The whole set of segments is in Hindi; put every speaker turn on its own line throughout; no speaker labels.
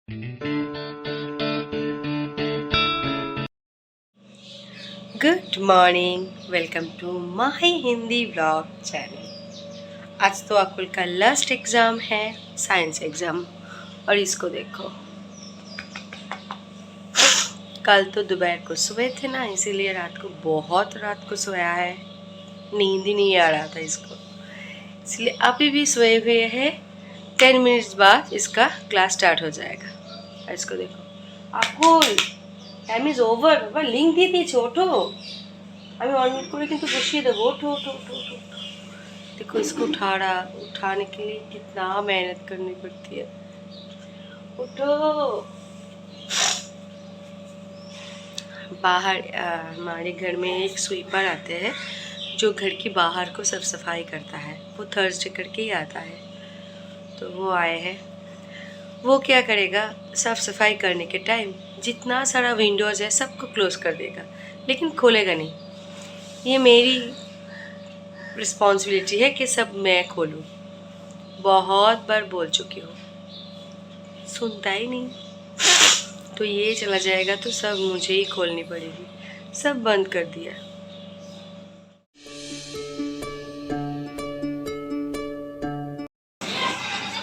Good morning, welcome to Mahi Hindi vlog channel. आज तो अकुल का लास्ट एग्ज़ाम है, साइंस एग्ज़ाम। और इसको देखो, कल तो दोपहर को सोए थे ना, इसीलिए रात को सोया है। नींद ही नहीं आ रहा था इसको, इसलिए अभी भी सोए हुए हैं। 10 मिनट्स बाद इसका क्लास स्टार्ट हो जाएगा। और इसको देखो, अकुल टाइम इज़ ओवर। बाबा लिंक दी थी छोटो, আমি অনেক করে কিন্তু বসিয়ে দেবো। उठो उठो उठो उठो। देखो इसको उठाने के लिए कितना मेहनत करनी पड़ती है। उठो। बाहर हमारे घर में एक स्वीपर आते हैं जो घर की बाहर को साफ सफाई करता है। वो थर्सडे करके ही आता है, तो वो आए हैं। वो क्या करेगा, साफ सफाई करने के टाइम जितना सारा विंडोज़ है सबको क्लोज कर देगा, लेकिन खोलेगा नहीं। ये मेरी रिस्पॉन्सिबिलिटी है कि सब मैं खोलूँ। बहुत बार बोल चुकी हूँ, सुनता ही नहीं। तो ये चला जाएगा तो सब मुझे ही खोलनी पड़ेगी। सब बंद कर दिया।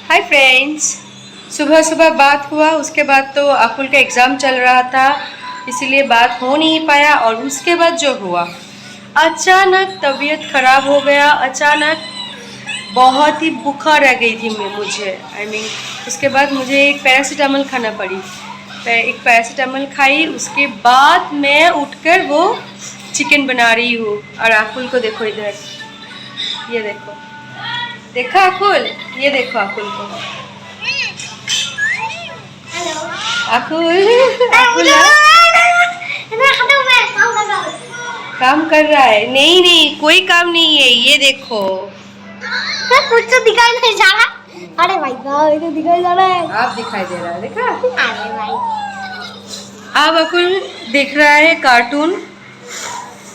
हाय फ्रेंड्स, सुबह सुबह बात हुआ, उसके बाद तो अकुल का एग्ज़ाम चल रहा था, इसीलिए बात हो नहीं पाया। और उसके बाद जो हुआ, अचानक तबीयत ख़राब हो गया। अचानक बहुत ही बुखार आ गई थी मुझे, उसके बाद मुझे एक पैरासीटामोल खाना पड़ी। एक पैरासीटामोल खाई, उसके बाद मैं उठकर वो चिकन बना रही हूँ। और अकुल को देखो, इधर ये देखो, देखा अकुल, ये देखो अकुल को। अकुल अकुल काम कर रहा है। नहीं नहीं, कोई काम नहीं है, ये देखो।
कुछ तो दिखाई नहीं जा रहा। अरे भाई साहब, ये तो दिखाई जा रहा है।
आप दिखाई दे रहा है, देखा।
अरे भाई,
अब अकुल देख रहा है कार्टून।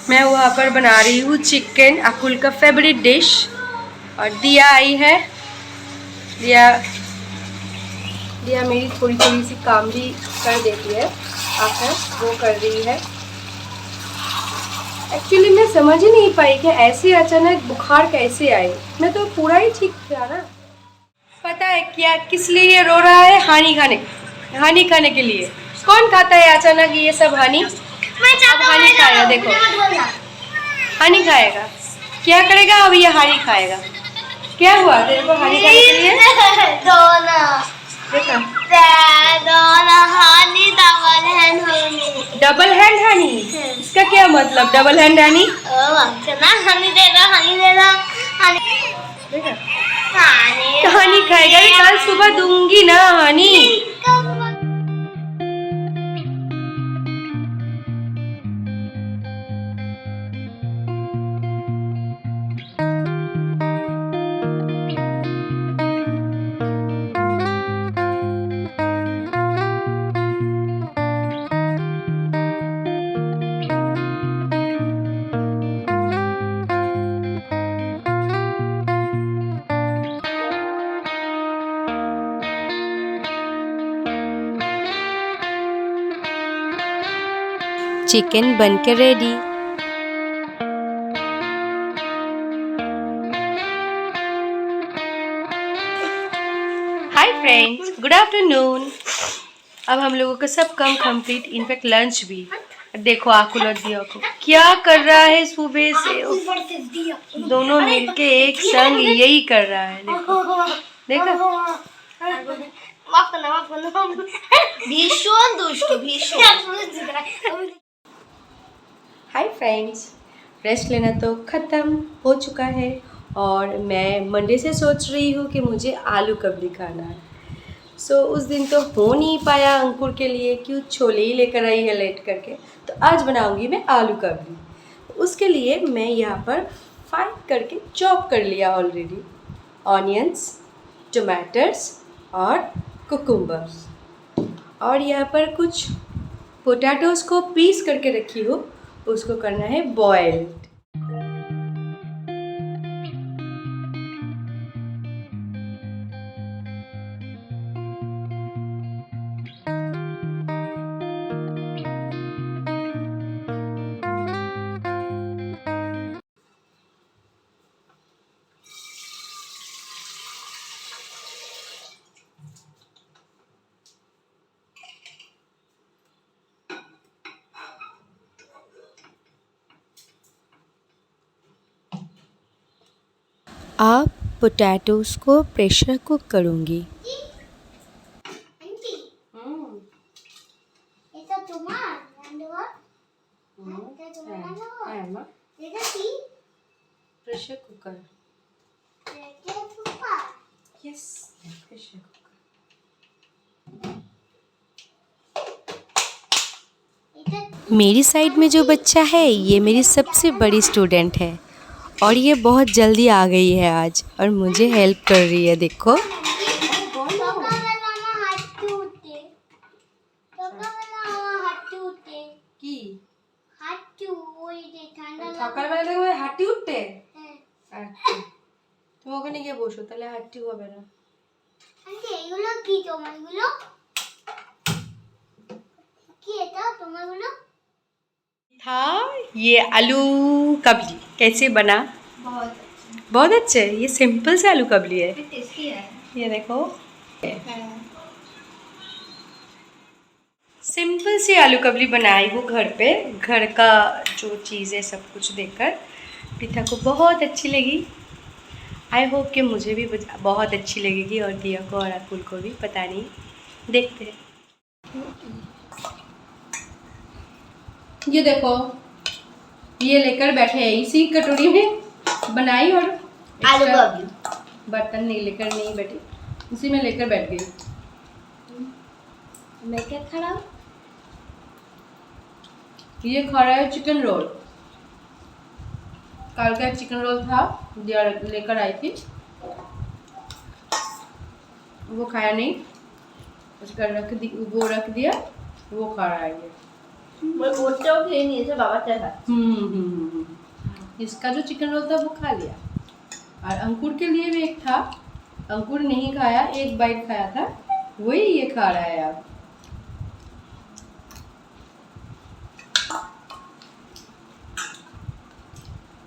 मैं वहाँ पर बना रही हूँ चिकन, अकुल का फेवरेट डिश। और दिया आई है। दिया मेरी थोड़ी थोड़ी सी काम भी कर देती है, आकर वो कर रही है। एक्चुअली मैं समझ ही नहीं पाई कि ऐसे अचानक बुखार कैसे आई। मैं तो पूरा ही ठीक था ना। पता है क्या, किस लिए ये रो रहा है? हानी खाने के लिए। कौन खाता है अचानक ये सब हानी? अब हानी खाएगा, देखो हानी खाएगा। क्या करेगा अब ये? हानी खाएगा। क्या हुआ तेरे को हानी खाने के लिए? देखा, डबल हैंड हानी। इसका क्या मतलब, डबल हैंड हानी? देखा, हानी खाएगा। अरे कल सुबह दूंगी ना हानी। चिकन बनकर ready. Hi friends, good afternoon. अब हम लोगों का सब काम कंप्लीट, इनफैक्ट लंच भी। देखो आकुल और दिया को क्या कर रहा है सुबह से। दोनों मिलके एक संग यही कर रहा है। देखो देखो,
भीषण दुष्ट, भीषण।
हाय फ्रेंड्स, रेस्ट लेना तो ख़त्म हो चुका है। और मैं मंडे से सोच रही हूँ कि मुझे आलू कबली खाना है। उस दिन तो हो नहीं पाया अंकुर के लिए, क्यों छोले ही लेकर आई है लेट करके। तो आज बनाऊंगी मैं आलू कबली। उसके लिए मैं यहाँ पर फ्राई करके चॉप कर लिया ऑलरेडी, ऑनियंस, टमाटर्स और कुकुम्बर्स। और यहाँ पर कुछ पोटैटोज़ को पीस करके रखी हूँ, उसको करना है बॉयल। अब पोटैटोस को प्रेशर कुक करूँगी।
आंटी এটা তোমার রান্নাঘর এটা তোমার রান্নাঘর এটা কি
प्रेशर कुकर।
এটা কুকার
यस, प्रेशर कुकर।
এটা
मेरी साइड में जो बच्चा है ये मेरी सबसे बड़ी स्टूडेंट है और ये बहुत जल्दी आ गई है आज और मुझे हेल्प कर रही है। देखो
সকালবেলা আমার হাঁটতে উঠতে সকালবেলা আমার হাঁটতে উঠতে
কি
হাঁটতে ওই যে ঠান্ডা
সকালবেলা থেকে ওই হাঁটি উঠতে?
হ্যাঁ
আচ্ছা, তুমি ওখানে গিয়ে বসো, তাহলে হাঁটতে হবে না।
আন্টি এগুলো কি তোমারগুলো কি এটা তোমারগুলো
था ये आलू कबली कैसे बना?
बहुत
बहुत अच्छे। ये सिंपल से आलू कबली है।
टेस्टी है
ये देखो, सिंपल सी आलू कबली बनाई वो घर पे, घर का जो चीज़ें सब कुछ देकर प्रीथा को बहुत अच्छी लगी। आई होप कि मुझे भी बहुत अच्छी लगेगी और दिया को और अकुल को भी, पता नहीं, देखते हैं। ये देखो, ये लेकर बैठे हैं इसी कटोरी में बनाई और
आलू कबली
बर्तन नहीं लेकर नहीं बैठी, उसी में लेकर बैठ गई।
मैं क्या खा हूँ
ये खा रहा है चिकन रोल। कल का चिकन रोल था, दिया लेकर आई थी, वो खाया नहीं, उसका वो रख दिया, वो खा रहा है ये।
मैं बोलता हूँ कि नहीं ऐसे बाबा चला
इसका जो चिकन रोल था वो खा लिया और अंकुर के लिए भी एक था, अंकुर नहीं खाया, एक बाइट खाया था, वही ये खा रहा है अब।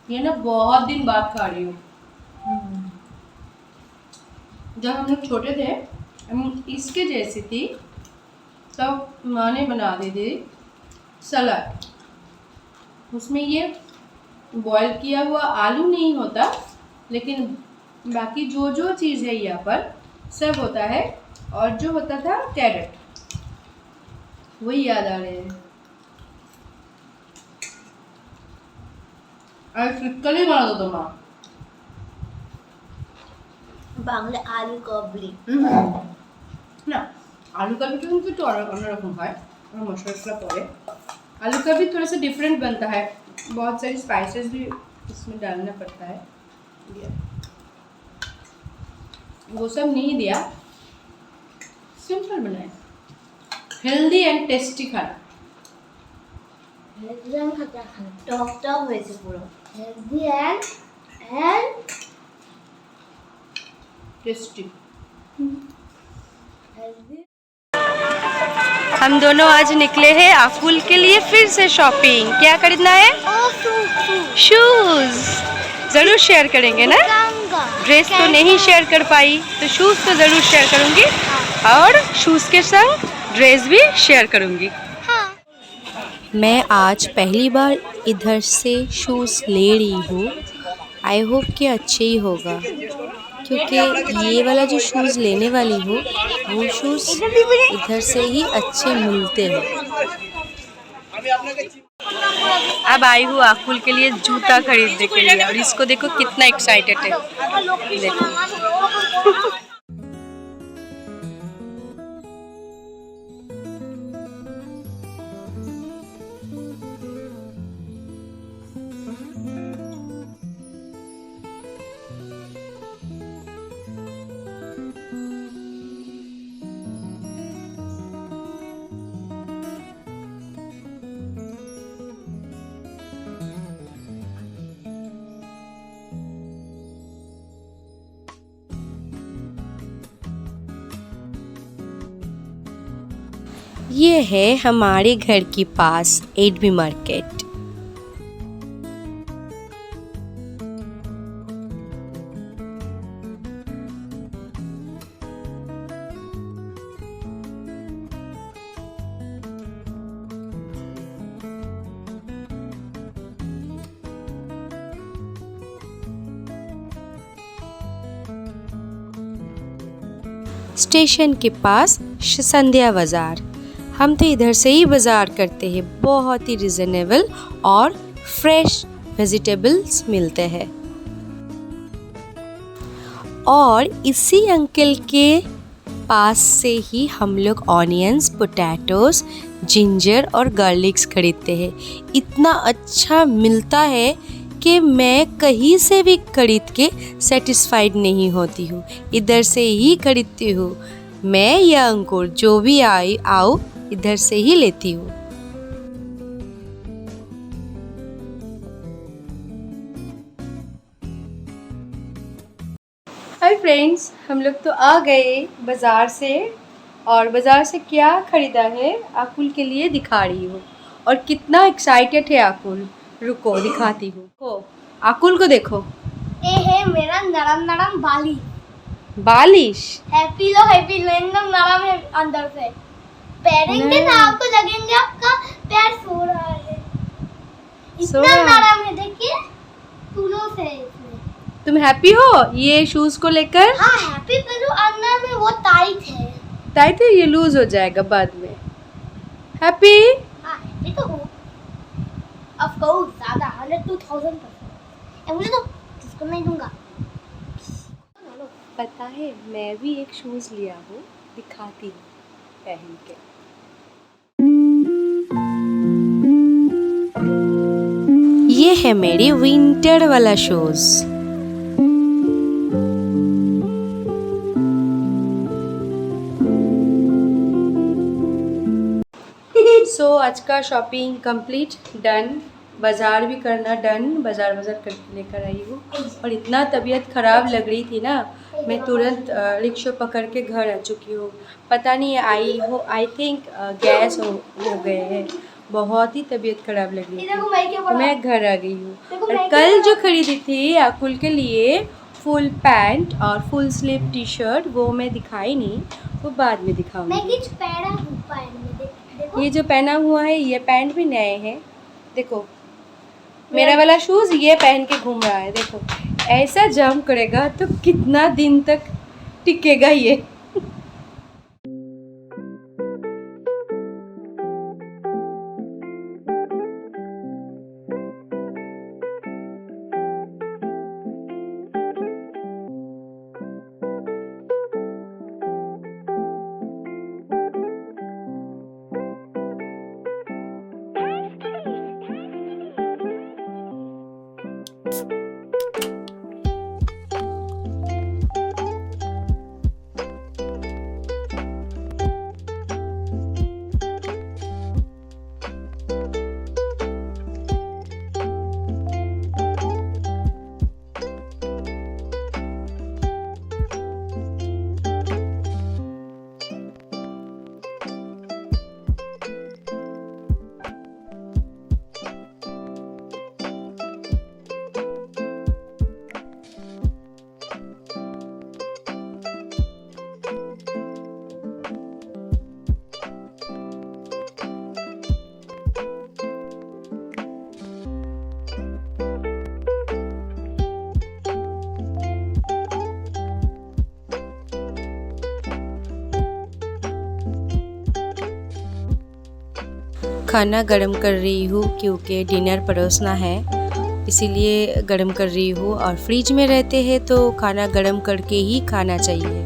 ये ना बहुत दिन बाद खा रही हूँ। जब हम लोग छोटे थे, हम इसके जैसी थी, तब माँ ने बना दी थी सलाद। उसमें ये बॉईल किया हुआ आलू नहीं होता, लेकिन बाकी जो जो चीज़ है यहाँ पर सब होता है, और जो होता था कैरेट, वही याद आ रहे हैं। और फिक्कली बना दो तो माँ
বাংলা আলু কবলি
না, आलू का भी तो उनको तो अन्यरकम है और मसाला पड़े। आलू का भी थोड़ा सा डिफरेंट बनता है, बहुत सारी स्पाइसेस भी इसमें डालना पड़ता है, वो सब नहीं दिया, सिंपल बनाए, हेल्दी एंड टेस्टी खाना।
একদম খাটা খানা টক টক হয়েছে পুরো হেলদি এন্ড
टेस्टी।
हेल्दी
हम दोनों आज निकले हैं अकुल के लिए फिर से शॉपिंग। क्या खरीदना है? शूज। ज़रूर शेयर करेंगे ना, ड्रेस तो नहीं शेयर कर पाई, तो शूज़ तो ज़रूर शेयर करूँगी और शूज़ के संग ड्रेस भी शेयर करूँगी। मैं आज पहली बार इधर से शूज़ ले रही हूँ, आई होप कि अच्छे ही होगा, क्योंकि ये वाला जो शूज़ लेने वाली हूँ वो शूज़ इधर से ही अच्छे मिलते हैं। अब आई हूँ अकुल के लिए जूता खरीदने के लिए और इसको देखो कितना एक्साइटेड है, देखो। ये है हमारे घर के पास एडमी मार्केट। स्टेशन के पास संध्या बाज़ार। हम तो इधर से ही बाज़ार करते हैं, बहुत ही रिजनेबल और फ्रेश वेजिटेबल्स मिलते हैं। और इसी अंकल के पास से ही हम लोग ऑनियंस, पोटैटोस, जिंजर और गार्लिक्स खरीदते हैं। इतना अच्छा मिलता है कि मैं कहीं से भी खरीद के सेटिस्फाइड नहीं होती हूँ, इधर से ही खरीदती हूँ। मैं या अंकुर जो भी आओ इधर से ही लेती हूँ। हाय फ्रेंड्स, हम लोग तो आ गए बाज़ार से। और बाज़ार से क्या ख़रीदा है आकुल के लिए दिखा रही हूँ। और कितना एक्साइटेड है आकुल, रुको दिखाती हूँ। को आकुल को देखो,
ये है मेरा नरम नरम बाली,
बालिश।
हैप्पी लो एकदम नरम है अंदर से। पैरेंगे तो आपको लगेंगे आपका पैर सो रहा है, इतना नरम है। देखिए फूलों से इसमें।
तुम हैप्पी हो ये शूज को लेकर?
हाँ हैप्पी, पर अंदर में वो टाइट है।
टाइट है, ये लूज हो जाएगा बाद में। हैप्पी?
हाँ हैप्पी तो हो, ऑफ कोर्स ज़्यादा 100-2000%। मुझे तो किसको नहीं दूंगा।
पता है मैं भी एक शूज लिया हूँ, दिखाती हूँ पहन के। ये है मेरी विंटर वाला शूज। सो आज का शॉपिंग कंप्लीट, डन। बाज़ार भी करना डन, बाज़ार करके लेकर आई हूँ। और इतना तबीयत ख़राब लग रही थी ना, मैं तुरंत रिक्शा पकड़ के घर आ चुकी हूँ। पता नहीं आई थिंक गैस हो गए हैं, बहुत ही तबीयत ख़राब लग रही थी तो मैं घर आ गई हूँ। और कल जो खरीदी थी आकुल के लिए फुल पैंट और फुल स्लीव टी शर्ट, वो मैं दिखाई नहीं, वो बाद में दिखाऊंगी। ये जो पहना हुआ है ये पैंट भी नए हैं, देखो। मेरा वाला शूज़ ये पहन के घूम रहा है, देखो। ऐसा जम करेगा तो कितना दिन तक टिकेगा ये। खाना गरम कर रही हूँ क्योंकि डिनर परोसना है, इसीलिए गरम कर रही हूँ। और फ्रिज में रहते हैं तो खाना गरम करके ही खाना चाहिए,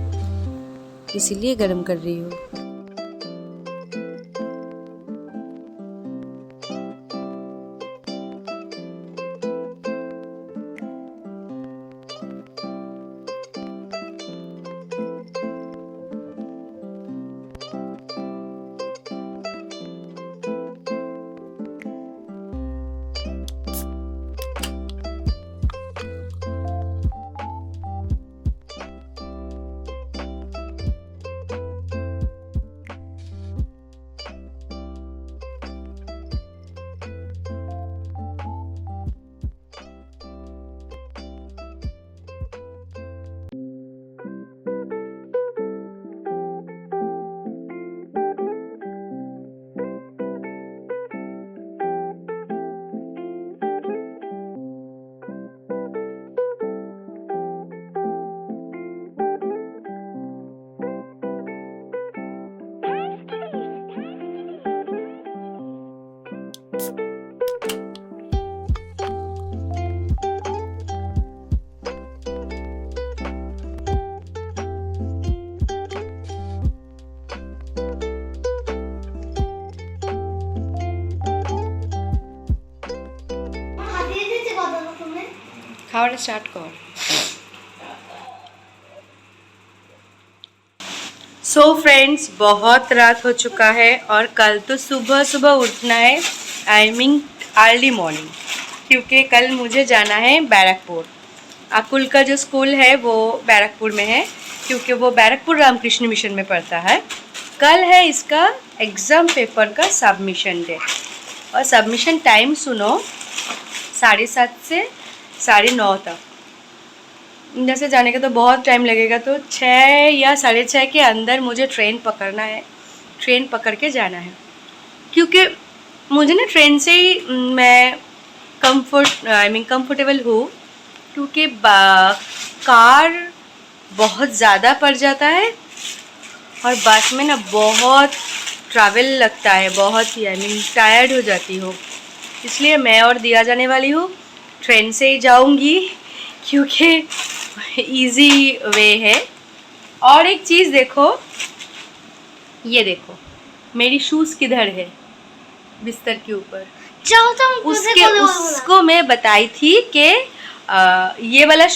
इसीलिए गरम कर रही हूँ। খাওয়াটা স্টার্ট কর। सो फ्रेंड्स, बहुत रात हो चुका है और कल तो सुबह सुबह उठना है, आई मीन अर्ली मॉर्निंग, क्योंकि कल मुझे जाना है बैरकपुर। अकुल का जो स्कूल है वो बैरकपुर में है, क्योंकि वो बैरकपुर रामकृष्ण मिशन में पढ़ता है। कल है इसका एग्ज़ाम पेपर का सबमिशन डे, और सबमिशन टाइम सुनो 7:30 से 9:30 तक। जैसे जाने का तो बहुत टाइम लगेगा, तो 6 या 6:30 के अंदर मुझे ट्रेन पकड़ना है, ट्रेन पकड़ के जाना है, क्योंकि मुझे ना ट्रेन से ही मैं कंफर्टेबल हूँ, क्योंकि कार बहुत ज़्यादा पड़ जाता है और बस में ना बहुत ट्रैवल लगता है, बहुत ही टायर्ड हो जाती हूँ। इसलिए मैं और दिया जाने वाली हूँ, ट्रेन से ही जाऊँगी, क्योंकि इजी वे है। और एक चीज़ देखो, ये देखो मेरी शूज़ किधर है, बिस्तर के ऊपर। उसको मैं बताई थी कि ये वाला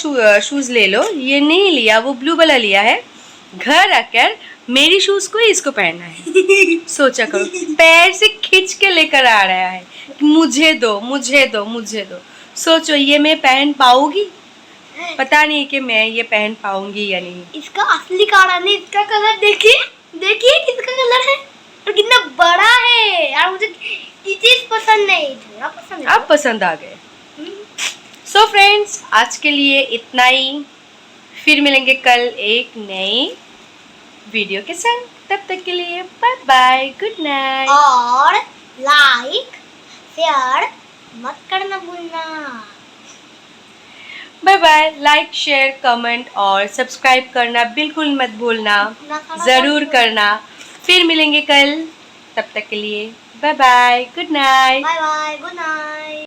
शूज़ ले लो, ये नहीं लिया, वो ब्लू वाला लिया है। घर आकर मेरी शूज़ को इसको पहनना है। सोचा करो, पैर से खींच के लेकर आ रहा है, मुझे दो मुझे दो मुझे दो। सोचो ये मैं पहन पाऊंगी? पता नहीं कि मैं ये पहन पाऊंगी या नहीं।
इसका असली कारण है, इसका कलर देखिए, देखिए किसका कलर है और कितना बड़ा है। यार मुझे ये चीज पसंद नहीं, थोड़ा पसंद है।
आप पसंद आ गए। सो फ्रेंड्स, आज के लिए इतना ही, फिर मिलेंगे कल एक नई वीडियो के संग। तब तक के लिए बाय बाय, गुड नाइट।
और लाइक शेयर मत करना भूलना।
बाय बाय। लाइक शेयर कमेंट और सब्सक्राइब करना बिल्कुल मत भूलना, ज़रूर करना। फिर मिलेंगे कल, तब तक के लिए bye bye, good night.
Bye bye, good night.